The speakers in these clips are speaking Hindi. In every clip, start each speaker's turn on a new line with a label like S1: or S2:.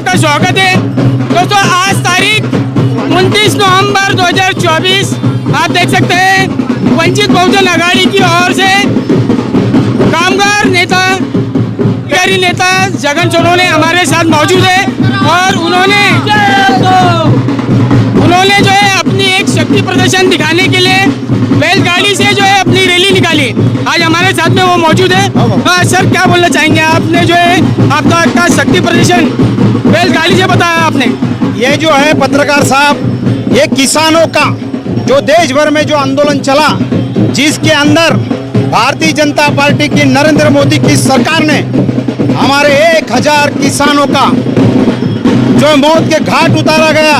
S1: आपका स्वागत है। दोस्तों आज तारीख 29 नवंबर 2024, आप देख सकते हैं वंचित बहुजन आघाड़ी की ओर से कामगार नेता नेता जगन सोनवणे हमारे साथ मौजूद है और उन्होंने जो है अपनी एक शक्ति प्रदर्शन दिखाने के लिए बैलगाड़ी से जो है अपनी रैली निकाली। आज हमारे साथ में वो मौजूद है। हाँ सर, क्या बोलना चाहेंगे? आपने जो है आपका शक्ति प्रदर्शन बैलगाड़ी से बताया आपने।
S2: ये जो है पत्रकार साहब, ये किसानों का जो देश भर में जो आंदोलन चला, जिसके अंदर भारतीय जनता पार्टी की नरेंद्र मोदी की सरकार ने हमारे 1000 किसानों का जो मौत के घाट उतारा गया।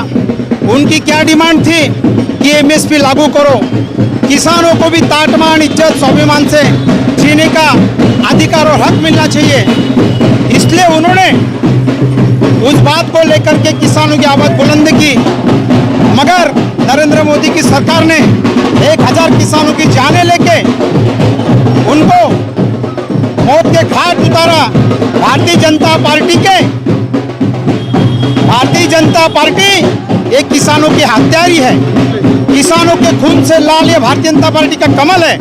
S2: उनकी क्या डिमांड थी कि एमएसपी लागू करो, किसानों को भी ताटमान इज्जत स्वाभिमान से जीने का अधिकार और हक मिलना चाहिए। इसलिए उन्होंने उस बात को लेकर के किसानों की आवाज बुलंद की, मगर नरेंद्र मोदी की सरकार ने 1000 किसानों की जानें लेके उनको मौत के घाट उतारा। भारतीय जनता पार्टी एक किसानों की हत्यारी है। किसानों के खून से लाल ये भारतीय जनता पार्टी का कमल है।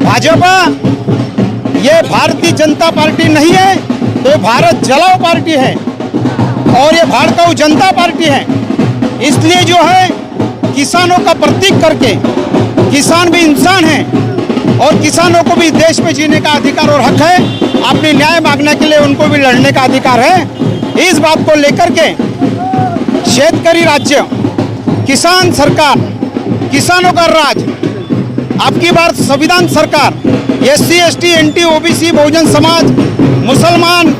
S2: भाजपा ये भारतीय जनता पार्टी नहीं है, तो भारत जलाओ पार्टी है और ये भड़काऊ जनता पार्टी है। इसलिए जो है किसानों का प्रतीक करके, किसान भी इंसान है और किसानों को भी देश में जीने का अधिकार और हक है। अपने न्याय मांगने के लिए उनको भी लड़ने का अधिकार है। इस बात को लेकर के शेतकरी राज्य, किसान सरकार, किसानों का राज, अब की बार संविधान सरकार, SC ST NT OBC Bahujan Samaj, मुसलमान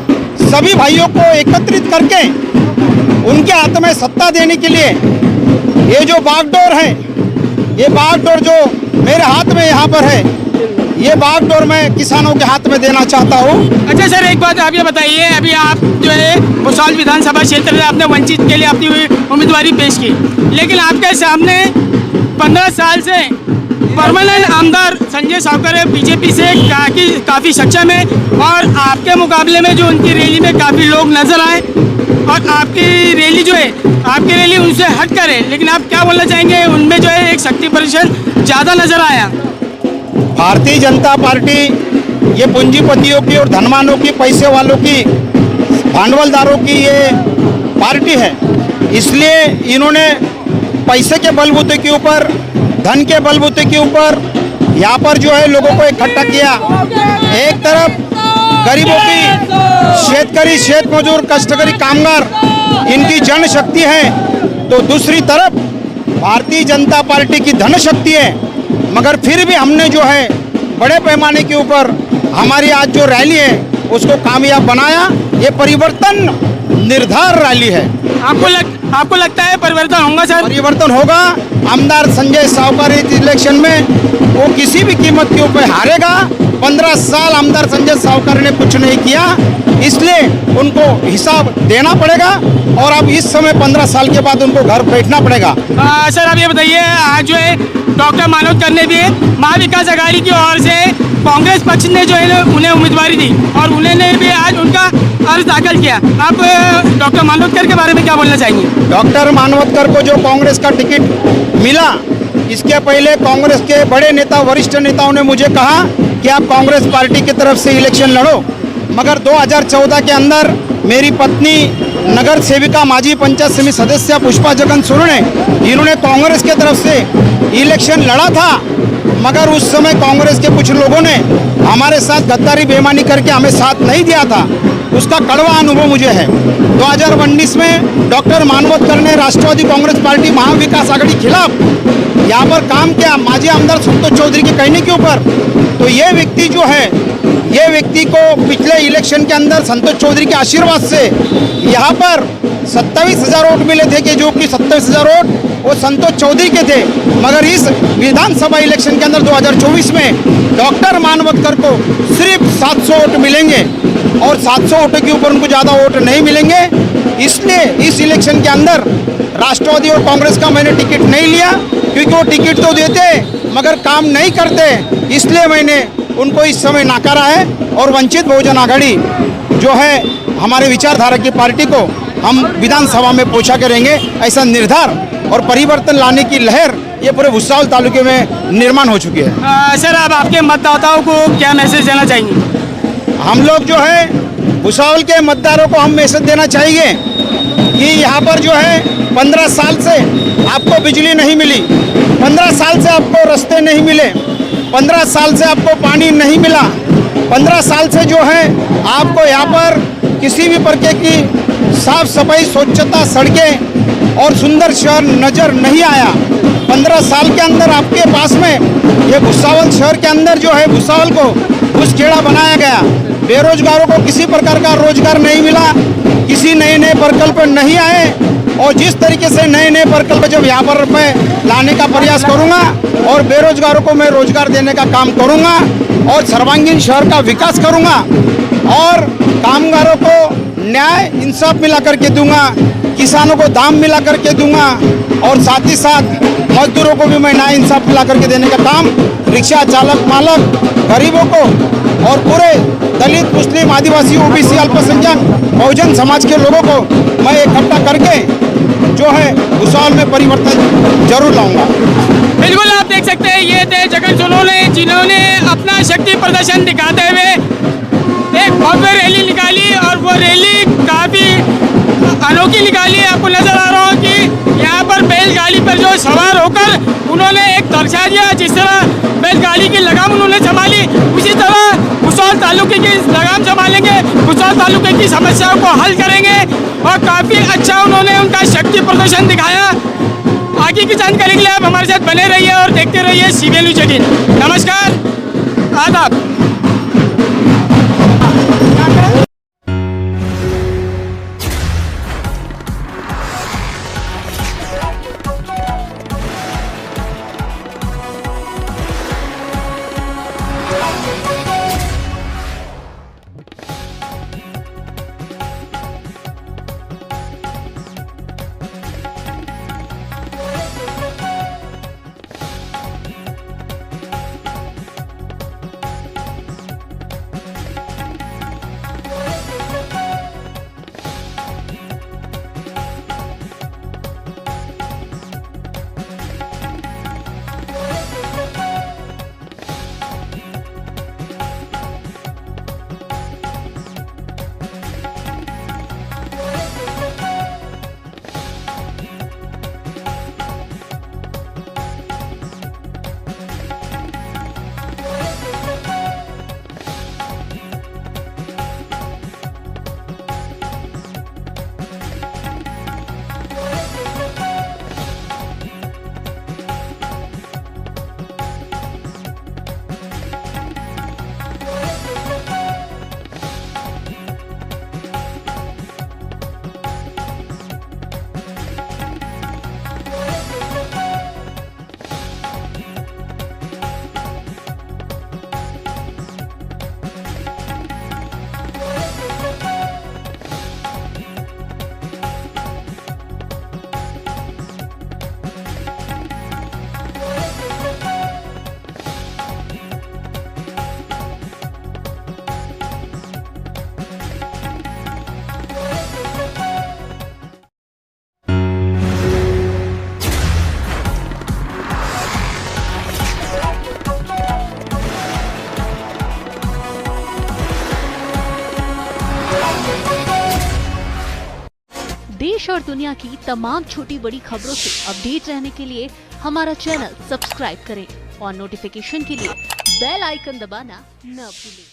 S2: सभी भाइयों को एकत्रित करके उनके हाथ में सत्ता देने के लिए ये जो बागडोर है, ये बागडोर जो मेरे हाथ में यहाँ पर है, ये बागडोर मैं किसानों के हाथ में देना चाहता हूँ।
S1: अच्छा सर, एक बात आप ये बताइए, अभी आप जो है भुसावल विधानसभा क्षेत्र में आपने वंचित के लिए अपनी उम्मीदवारी पेश की, लेकिन आपके सामने 15 साल से परमानेंट आमदार संजय सावकर है बीजेपी से, काफ़ी सक्षम है और आपके मुकाबले में जो उनकी रैली में काफ़ी लोग नजर आए और आपकी रैली जो है, आपकी रैली उनसे हट कर है, लेकिन आप क्या बोलना चाहेंगे? उनमें जो है एक शक्ति प्रदर्शन ज़्यादा नजर आया।
S2: भारतीय जनता पार्टी ये पूंजीपतियों की और धनवानों की, पैसे वालों की, भांडवलदारों की ये पार्टी है। इसलिए इन्होंने पैसे के बलबूते के ऊपर, धन के बलबूते के ऊपर यहाँ पर जो है लोगों को इकट्ठा किया। एक तरफ गरीबों की, शेतकरी, शेत मजदूर, कष्टकरी, कामगार इनकी जनशक्ति है, तो दूसरी तरफ भारतीय जनता पार्टी की धन शक्ति है। मगर फिर भी हमने जो है बड़े पैमाने के ऊपर हमारी आज जो रैली है उसको कामयाब बनाया। ये परिवर्तन निर्धार रैली है।
S1: आपको लगता है परिवर्तन होगा सर?
S2: परिवर्तन होगा। आमदार संजय सावकर इस इलेक्शन में वो किसी भी कीमत के ऊपर हारेगा। 15 साल आमदार संजय सावकर ने कुछ नहीं किया, इसलिए उनको हिसाब देना पड़ेगा और अब इस समय 15 साल के बाद उनको घर बैठना पड़ेगा।
S1: सर आप ये बताइए, आज जो है डॉक्टर मानवतकर ने भी महाविकास आघाड़ी की ओर से कांग्रेस पक्ष ने जो है उन्हें उम्मीदवारी दी और उन्होंने भी आज उनका अर्ज दाखिल किया। आप डॉक्टर मानवतकर के बारे में क्या बोलना चाहेंगे?
S2: डॉक्टर मानवतकर को जो कांग्रेस का टिकट मिला, इसके पहले कांग्रेस के बड़े नेता, वरिष्ठ नेताओं ने मुझे कहा कि आप कांग्रेस पार्टी की तरफ से इलेक्शन लड़ो, मगर 2014 के अंदर मेरी पत्नी नगर सेविका, माजी पंचायत समिति सदस्य पुष्पा जगन सोनवणे, इन्होंने कांग्रेस के तरफ से इलेक्शन लड़ा था, मगर उस समय कांग्रेस के कुछ लोगों ने हमारे साथ गद्दारी बेईमानी करके हमें साथ नहीं दिया था। उसका कड़वा अनुभव मुझे है। 2019 में डॉक्टर मानवतकर ने राष्ट्रवादी कांग्रेस पार्टी महाविकास आघाड़ी के खिलाफ यहाँ पर काम किया, माजी आमदार संतोष चौधरी के कहने के ऊपर। तो ये व्यक्ति जो है, ये व्यक्ति को पिछले इलेक्शन के अंदर संतोष चौधरी के आशीर्वाद से यहाँ पर 27,000 वोट मिले थे, कि जो कि 27,000 वोट वो संतोष चौधरी के थे। मगर इस विधानसभा इलेक्शन के अंदर 2024 में डॉक्टर मानवतकर को सिर्फ 700 वोट मिलेंगे और 700 वोटों के ऊपर उनको ज़्यादा वोट नहीं मिलेंगे। इसलिए इस इलेक्शन के अंदर राष्ट्रवादी और कांग्रेस का मैंने टिकट नहीं लिया, क्योंकि वो टिकट तो देते मगर काम नहीं करते, इसलिए मैंने उनको इस समय नकारा है। और वंचित बहुजन आघाड़ी जो है हमारे विचारधारा की पार्टी को हम विधानसभा में पहुंचा करेंगे। ऐसा निर्धार और परिवर्तन लाने की लहर ये पूरे भुसावल तालुके में निर्माण हो चुकी है।
S1: सर, आप आपके मतदाताओं को क्या मैसेज देना चाहेंगे?
S2: हम लोग जो है भुसावल के मतदारों को हम मैसेज देना चाहिए कि यहाँ पर जो है 15 साल से आपको बिजली नहीं मिली, 15 साल से आपको रास्ते नहीं मिले, 15 साल से आपको पानी नहीं मिला, 15 साल से जो है आपको यहाँ पर किसी भी प्रकार की साफ सफाई, स्वच्छता, सड़कें और सुंदर शहर नज़र नहीं आया। 15 साल के अंदर आपके पास में ये भुसावल शहर के अंदर जो है भुसावल को घुसखेड़ा बनाया गया। बेरोजगारों को किसी प्रकार का रोजगार नहीं मिला, किसी नए प्रकल्प नहीं आए। और जिस तरीके से नए प्रकल्प जब यहाँ पर मैं लाने का प्रयास करूँगा और बेरोजगारों को मैं रोजगार देने का काम करूँगा और सर्वांगीण शहर का विकास करूँगा और कामगारों को न्याय इंसाफ मिला करके दूंगा, किसानों को दाम मिला करके दूंगा और साथ ही साथ मजदूरों को भी मैं न्याय इंसाफ मिला करके देने का काम, रिक्शा चालक मालक, गरीबों को और पूरे दलित, मुस्लिम, आदिवासी, ओबीसी, अल्पसंख्यक, बहुजन समाज के लोगों को मैं इकट्ठा करके जो है भुसावल में परिवर्तन जरूर लाऊंगा।
S1: बिल्कुल, आप देख सकते हैं ये थे जगन सोनोने, जिन्होंने अपना शक्ति प्रदर्शन दिखाते हुए एक भव्य रैली निकाली और वो रैली काफ़ी अनोखी निकाली है। आपको नजर आ रहा हो कि यहाँ पर बैलगाड़ी पर जो सवार होकर उन्होंने एक दर्शा दिया, जिस तरह बैलगाड़ी की लगाम उन्होंने संभाली, उसी तरह भुसावल तालुके की लगाम संभालेंगे, भुसावल तालुके की समस्याओं को हल करेंगे और काफ़ी अच्छा उन्होंने उनका शक्ति प्रदर्शन दिखाया। आगे की जानकारी के लिए आप हमारे साथ बने रहिए और देखते रहिए CBN न्यूज़ 18। नमस्कार, आदाब।
S3: देश और दुनिया की तमाम छोटी बड़ी खबरों से अपडेट रहने के लिए हमारा चैनल सब्सक्राइब करें और नोटिफिकेशन के लिए बेल आइकन दबाना न भूलें।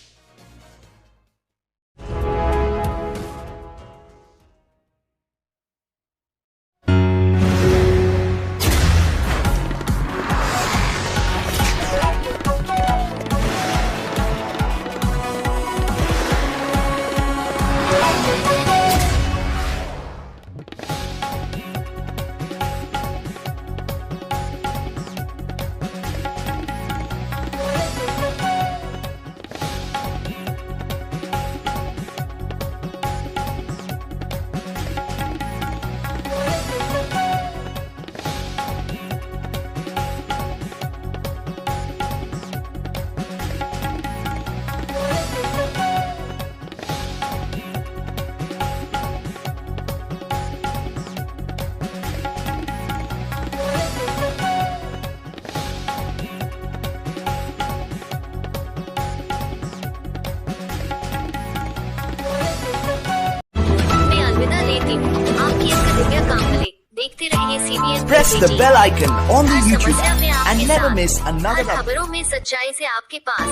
S4: press the bell icon on the
S5: her
S4: YouTube
S5: समस्या में
S4: app
S5: आपके
S4: and never
S5: साथ,
S4: miss another
S5: हर खबरों में सच्चाई से आपके पास,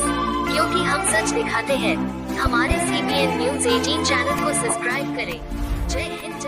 S5: क्योंकि हम सच दिखाते हैं। हमारे CBN News 18 चैनल को सब्सक्राइब करें। जय हिंद।